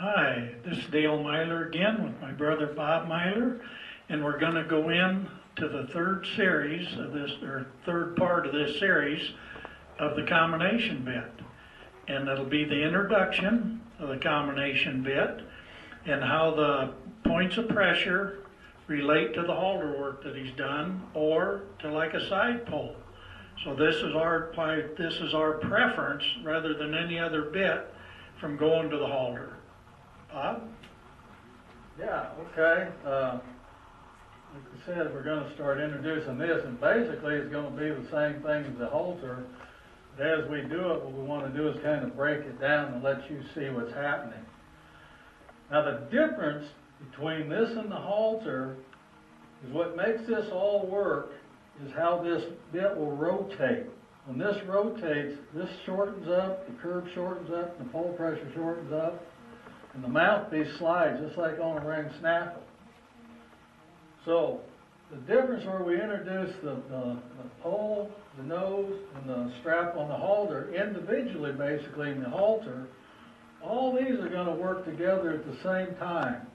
Hi, this is Dale Myler again with my brother Bob Myler, and we're going to go in to the third series of this, or third part of this series of the combination bit. And it'll be the introduction of the combination bit and how the points of pressure relate to the halter work that he's done or to like a side pull. So this is our preference rather than any other bit from going to the halter. Bob? Yeah, okay. Like I said, we're going to start introducing this, and basically it's going to be the same thing as the halter. But as we do it, what we want to do is kind of break it down and let you see what's happening. Now the difference between this and the halter is what makes this all work is how this bit will rotate. When this rotates, this shortens up, the curve shortens up, the pole pressure shortens up, and the mouthpiece slides just like on a ring snaffle. So the difference where we introduce the pole, the nose, and the strap on the halter individually, basically in the halter, all these are going to work together at the same time.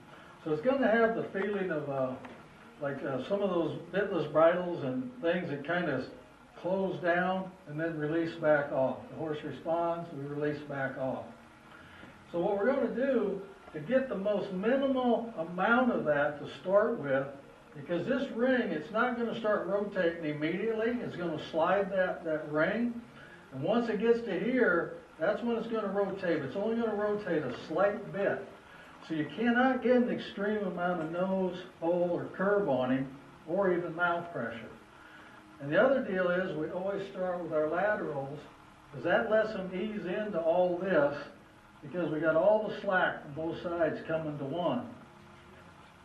So it's going to have the feeling of like some of those bitless bridles and things that kind of close down and then release back off. The horse responds, we release back off. So what we're going to do to get the most minimal amount of that to start with, because this ring, it's not going to start rotating immediately. It's going to slide that ring. And once it gets to here, that's when it's going to rotate. It's only going to rotate a slight bit. So you cannot get an extreme amount of nose, pole, or curve on him, or even mouth pressure. And the other deal is we always start with our laterals, because that lets them ease into all this, because we got all the slack from both sides coming to one.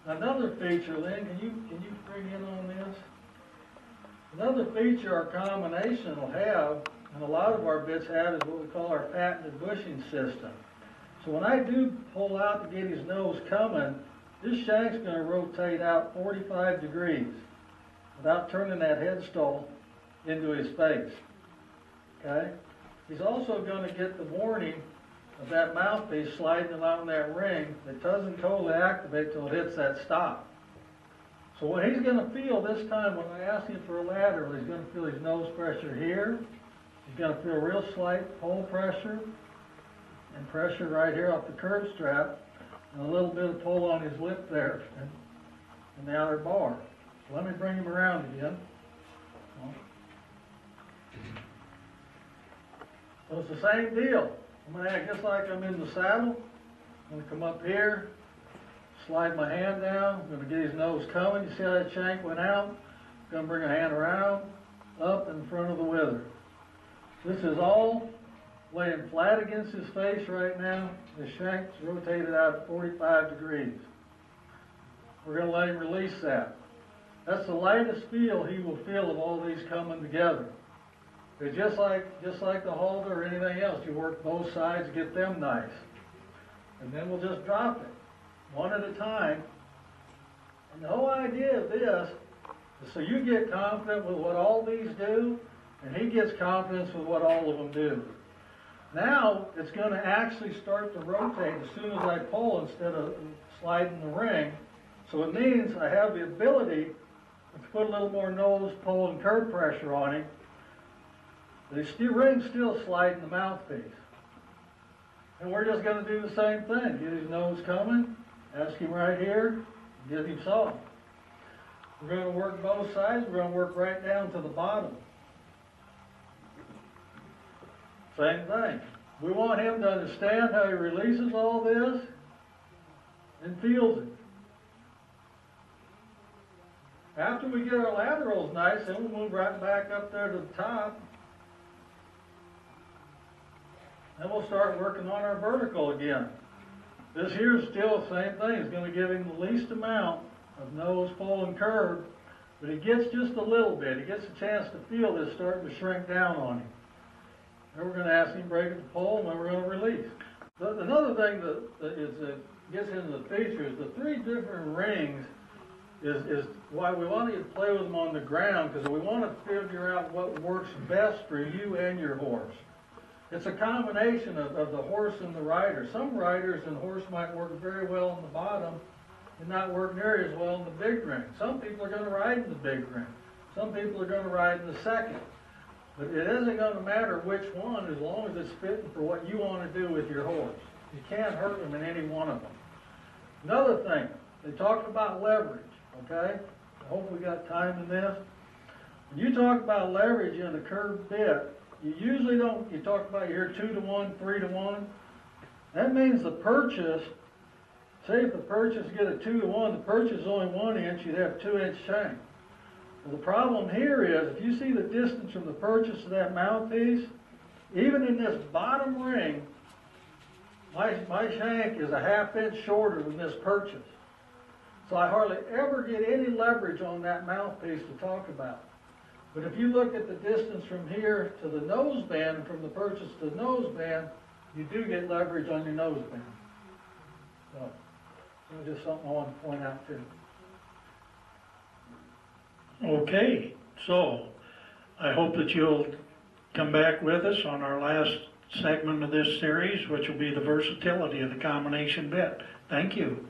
Another feature, Lynn, can you bring in on this? Another feature our combination will have, and a lot of our bits have, is what we call our patented bushing system. So when I do pull out to get his nose coming, this shank's going to rotate out 45 degrees without turning that headstall into his face. Okay? He's also going to get the warning of that mouthpiece sliding along that ring that doesn't totally activate till it hits that stop. So what he's going to feel this time when I ask him for a lateral, he's going to feel his nose pressure here. He's going to feel real slight pole pressure and pressure right here off the curb strap, and a little bit of pull on his lip there and the outer bar. So let me bring him around again. So it's the same deal. I'm going to act just like I'm in the saddle. I'm going to come up here, slide my hand down. I'm going to get his nose coming. You see how that shank went out? I'm going to bring a hand around, up in front of the wither. This is all laying flat against his face right now. The shank's rotated out at 45 degrees. We're going to let him release that. That's the lightest feel he will feel of all these coming together. It's just like the halter or anything else. You work both sides, get them nice. And then we'll just drop it, one at a time. And the whole idea of this is so you get confident with what all these do, and he gets confidence with what all of them do. Now, it's going to actually start to rotate as soon as I pull instead of sliding the ring. So it means I have the ability to put a little more nose, pole, and curve pressure on him. The ring's still sliding the mouthpiece. And we're just going to do the same thing. Get his nose coming, ask him right here, get him soft. We're going to work both sides. We're going to work right down to the bottom. Same thing. We want him to understand how he releases all this and feels it. After we get our laterals nice, then we'll move right back up there to the top. Then we'll start working on our vertical again. This here is still the same thing. It's going to give him the least amount of nose, pole, and curve, but he gets just a little bit. He gets a chance to feel this starting to shrink down on him. Then we're going to ask him to break at the pole, and then we're going to release. Another thing that gets into the features, the three different rings is why we want you to play with them on the ground, because we want to figure out what works best for you and your horse. It's a combination of the horse and the rider. Some riders and horse might work very well on the bottom and not work near as well in the big ring. Some people are going to ride in the big ring. Some people are going to ride in the second. But it isn't going to matter which one as long as it's fitting for what you want to do with your horse. You can't hurt them in any one of them. Another thing, they talked about leverage, okay? I hope we got time in this. When you talk about leverage in a curved bit, you usually don't, you talk about here 2 to 1, 3 to 1. That means the purchase, say if the purchase get a 2 to 1, the purchase is only 1 inch, you'd have 2-inch shank. Well, the problem here is, if you see the distance from the purchase to that mouthpiece, even in this bottom ring, my shank is a 1/2 inch shorter than this purchase. So I hardly ever get any leverage on that mouthpiece to talk about. But if you look at the distance from here to the nose band and from the purchase to the nose band, you do get leverage on your nose band. So, that's just something I want to point out too. Okay, so I hope that you'll come back with us on our last segment of this series, which will be the versatility of the combination bit. Thank you.